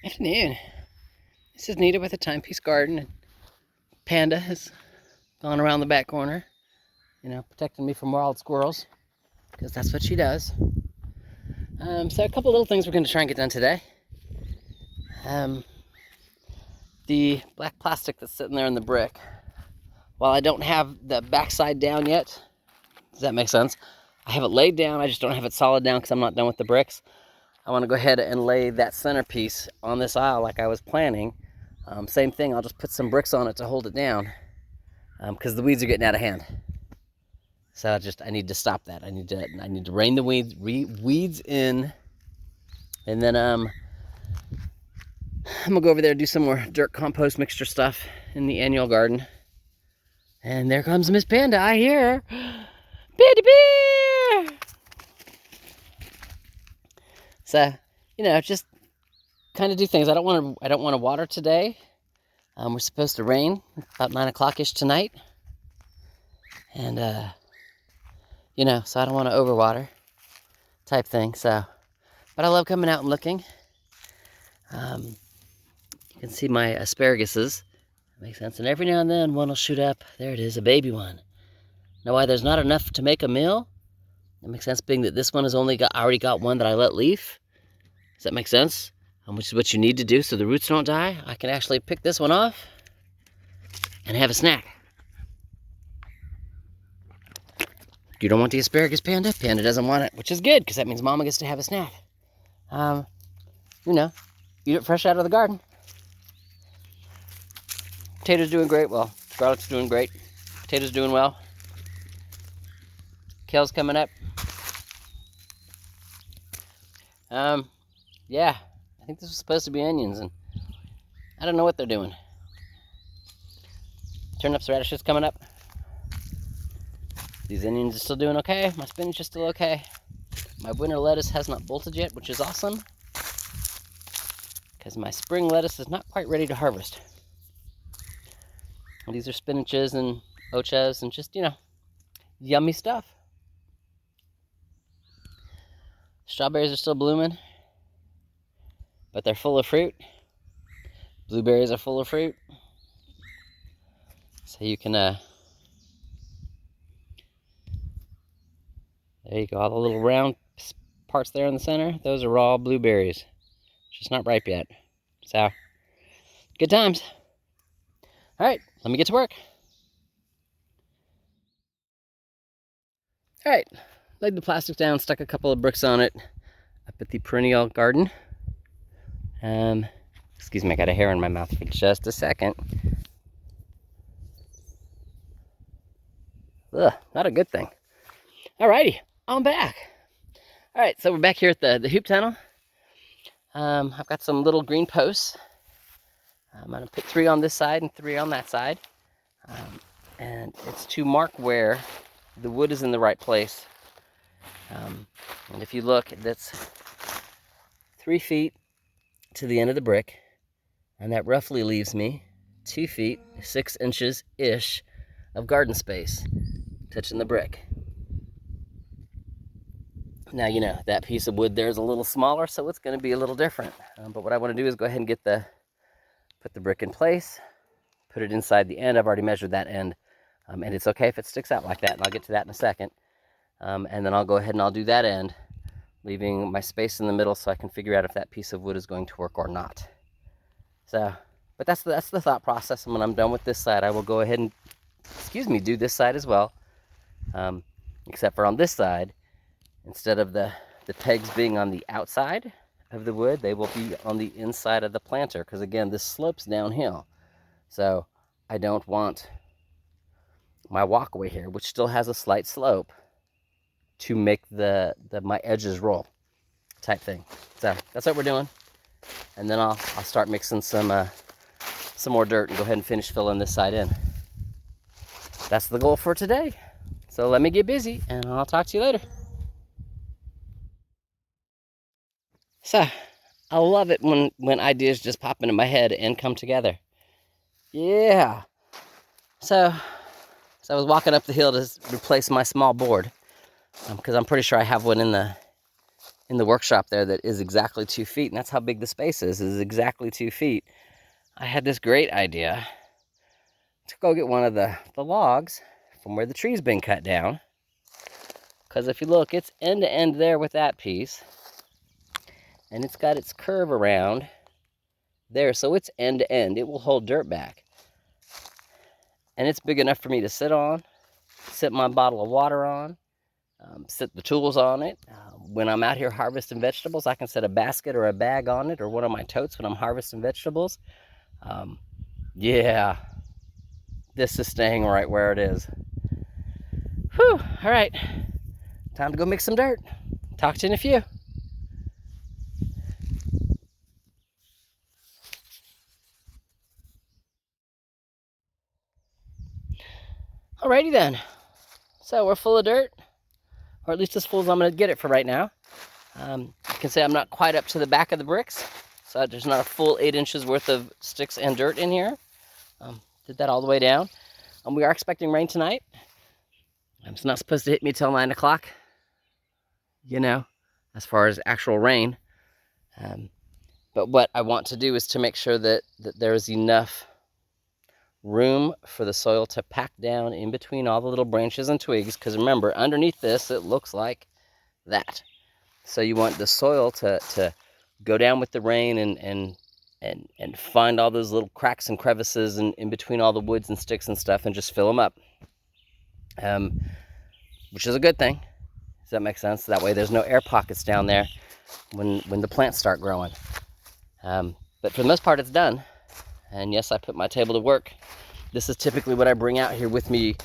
Afternoon. This is Nita with a timepiece garden, and Panda has gone around the back corner, protecting me from wild squirrels, because that's what she does. So a couple little things we're going to try and get done today. The black plastic that's sitting there in the brick, while I don't have the backside down yet, does that make sense? I have it laid down, I just don't have it solid down because I'm not done with the bricks. I want to go ahead and lay that centerpiece on this aisle like I was planning. Same thing, I'll just put some bricks on it to hold it down because the weeds are getting out of hand. So I need to stop that. I need to rein the weeds in, and then I'm gonna go over there and do some more dirt compost mixture stuff in the annual garden. And there comes Miss Panda. I hear her. Panda bear. So, just kind of do things. I don't want to water today. We're supposed to rain about 9 o'clock-ish tonight. And, so I don't want to overwater type thing. So, but I love coming out and looking. You can see my asparaguses. That makes sense. And every now and then one will shoot up. There it is, a baby one. Now why there's not enough to make a meal? That makes sense, being that this one has I already got one that I let leaf. Does that make sense? Which is what you need to do so the roots don't die. I can actually pick this one off and have a snack. You don't want the asparagus, Panda? Panda doesn't want it, which is good, because that means Mama gets to have a snack. Eat it fresh out of the garden. Potatoes doing great. Well, garlic's doing great. Potatoes doing well. Kale's coming up. Yeah, I think this was supposed to be onions, and I don't know what they're doing. Turnips, radishes coming up. These onions are still doing okay. My spinach is still okay. My winter lettuce has not bolted yet, which is awesome, because my spring lettuce is not quite ready to harvest. And these are spinaches and ochas and just, yummy stuff. Strawberries are still blooming, but they're full of fruit. Blueberries are full of fruit. So you can, there you go, all the little round parts there in the center, those are all blueberries. Just not ripe yet. So, good times. All right, let me get to work. All right, laid the plastic down, stuck a couple of bricks on it up at the perennial garden. Excuse me, I got a hair in my mouth for just a second. Ugh, not a good thing. Alrighty, I'm back. All right, so we're back here at the hoop tunnel. I've got some little green posts. I'm gonna put 3 on this side and 3 on that side. And it's to mark where the wood is in the right place. And if you look, that's 3 feet to the end of the brick, and that roughly leaves me 2 feet, 6 inches-ish of garden space touching the brick. Now, that piece of wood there is a little smaller, so it's going to be a little different. But what I want to do is go ahead and put the brick in place, put it inside the end. I've already measured that end, and it's okay if it sticks out like that, and I'll get to that in a second. And then I'll go ahead and I'll do that end, leaving my space in the middle so I can figure out if that piece of wood is going to work or not. So, but that's the thought process. And when I'm done with this side, I will go ahead and, do this side as well. Except for on this side, instead of the pegs being on the outside of the wood, they will be on the inside of the planter, because again, this slopes downhill. So I don't want my walkway here, which still has a slight slope, to make my edges roll type thing. So that's what we're doing. And then I'll start mixing some more dirt and go ahead and finish filling this side in. That's the goal for today. So let me get busy, and I'll talk to you later. So, I love it when ideas just pop into my head and come together. Yeah. So I was walking up the hill to replace my small board, because I'm pretty sure I have one in in the workshop there that is exactly 2 feet, and that's how big the space is exactly 2 feet. I had this great idea to go get one of the logs from where the tree's been cut down. Because if you look, it's end to end there with that piece. And it's got its curve around there, so it's end to end. It will hold dirt back. And it's big enough for me to sit on, sit my bottle of water on, sit the tools on it. When I'm out here harvesting vegetables, I can set a basket or a bag on it or one of my totes when I'm harvesting vegetables. Yeah, this is staying right where it is. Whew, all right, time to go mix some dirt. Talk to you in a few. Alrighty then, so we're full of dirt, or at least as full as I'm gonna get it for right now. You can say I'm not quite up to the back of the bricks, so there's not a full 8 inches worth of sticks and dirt in here. Did that all the way down. We are expecting rain tonight. It's not supposed to hit me till 9 o'clock, you know, as far as actual rain. But what I want to do is to make sure that there is enough room for the soil to pack down in between all the little branches and twigs, because remember, underneath this, it looks like that. So you want the soil to go down with the rain and find all those little cracks and crevices in between all the woods and sticks and stuff and just fill them up. Which is a good thing. Does that make sense? That way there's no air pockets down there when the plants start growing. But for the most part, it's done. And yes, I put my table to work. This is typically what I bring out here with me,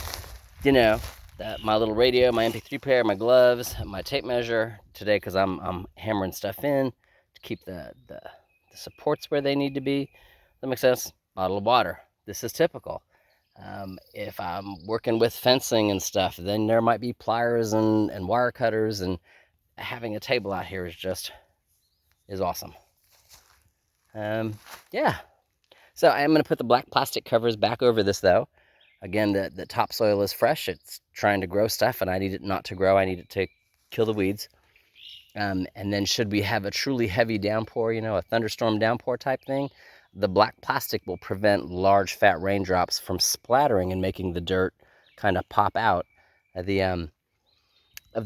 you know, my little radio, my MP3 player, my gloves, my tape measure today, because I'm hammering stuff in to keep the supports where they need to be. That makes sense. Bottle of water. This is typical. If I'm working with fencing and stuff, then there might be pliers and wire cutters, and having a table out here is awesome. Yeah. So I am going to put the black plastic covers back over this, though. Again, the topsoil is fresh. It's trying to grow stuff, and I need it not to grow. I need it to kill the weeds. And then should we have a truly heavy downpour, you know, a thunderstorm downpour type thing, the black plastic will prevent large fat raindrops from splattering and making the dirt kind of pop out of the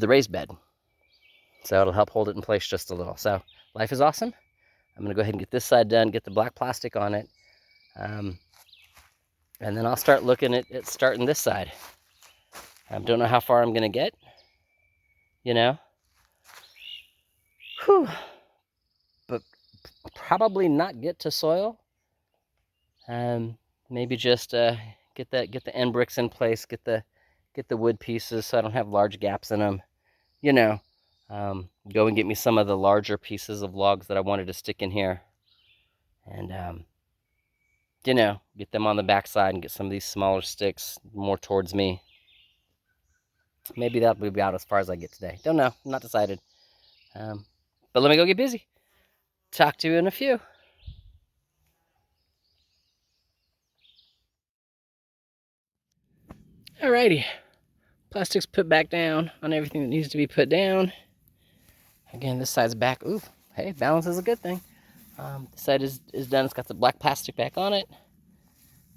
raised bed. So it'll help hold it in place just a little. So life is awesome. I'm going to go ahead and get this side done, get the black plastic on it. And then I'll start looking at starting this side. I don't know how far I'm going to get, you know. Whew. But probably not get to soil. Maybe just get the end bricks in place, get the wood pieces so I don't have large gaps in them. You know, go and get me some of the larger pieces of logs that I wanted to stick in here, and you know, get them on the backside and get some of these smaller sticks more towards me. Maybe that'll be about as far as I get today. Don't know. I'm not decided. But let me go get busy. Talk to you in a few. Alrighty. Plastic's put back down on everything that needs to be put down. Again, this side's back. Ooh, hey, balance is a good thing. This side is done. It's got the black plastic back on it.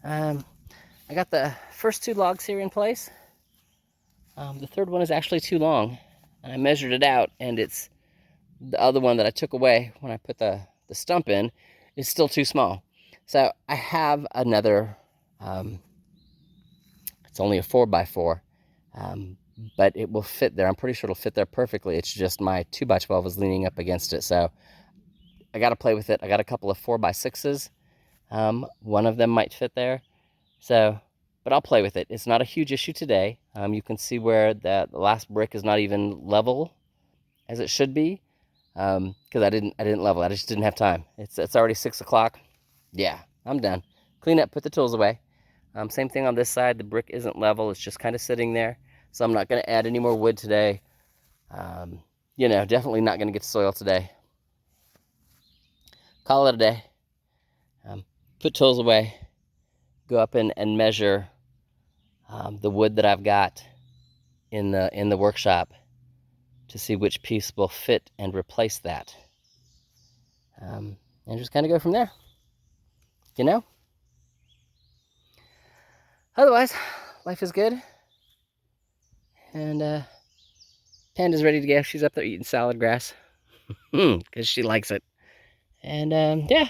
I got the first 2 logs here in place. The third one is actually too long. I measured it out, and it's the other one that I took away when I put the stump in is still too small. So I have another, it's only a 4x4, but it will fit there. I'm pretty sure it'll fit there perfectly. It's just my 2x12 is leaning up against it. So I got to play with it. I got a couple of 4x6s. One of them might fit there. So, but I'll play with it. It's not a huge issue today. You can see where the last brick is not even level as it should be. Because I didn't level it. I just didn't have time. It's already 6 o'clock. Yeah, I'm done. Clean up, put the tools away. Same thing on this side. The brick isn't level. It's just kind of sitting there. So I'm not going to add any more wood today. You know, definitely not going to get to soil today. Call it a day. Put tools away. Go up and measure the wood that I've got in the workshop to see which piece will fit and replace that. And just kind of go from there, you know? Otherwise, life is good. And Panda's ready to go. She's up there eating salad grass because she likes it. And yeah,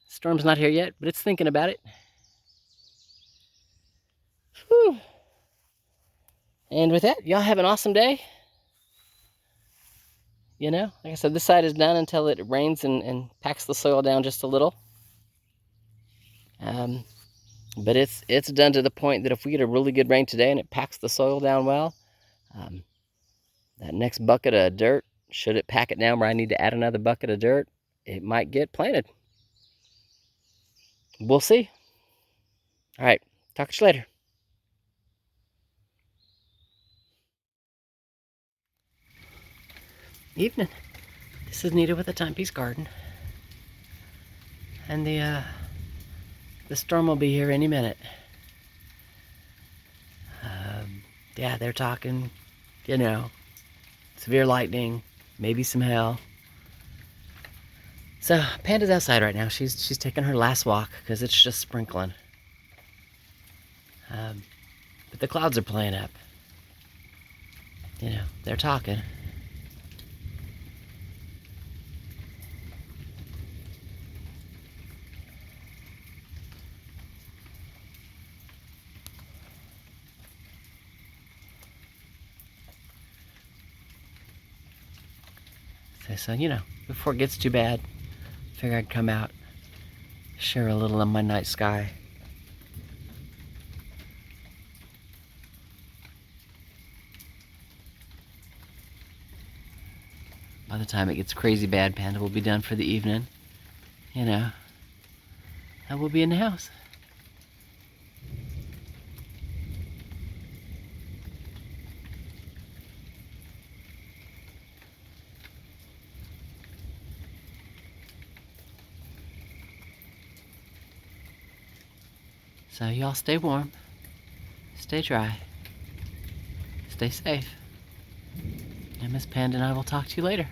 storm's not here yet, but it's thinking about it. Whew. And with that, y'all have an awesome day. You know, like I said, this side is done until it rains and packs the soil down just a little. But it's done to the point that if we get a really good rain today and it packs the soil down well, that next bucket of dirt, should it pack it down where I need to add another bucket of dirt, it might get planted. We'll see. All right, talk to you later. Evening. This is Nita with the Timepiece Garden. And the storm will be here any minute. Yeah, they're talking, you know, severe lightning, maybe some hail. So Panda's outside right now. She's taking her last walk because it's just sprinkling. But the clouds are playing up. You know, they're talking. So, you know, before it gets too bad, I figure I'd come out, share a little of my night sky. By the time it gets crazy bad, Panda will be done for the evening, you know, and we'll be in the house. So y'all stay warm, stay dry, stay safe, and Miss Panda and I will talk to you later.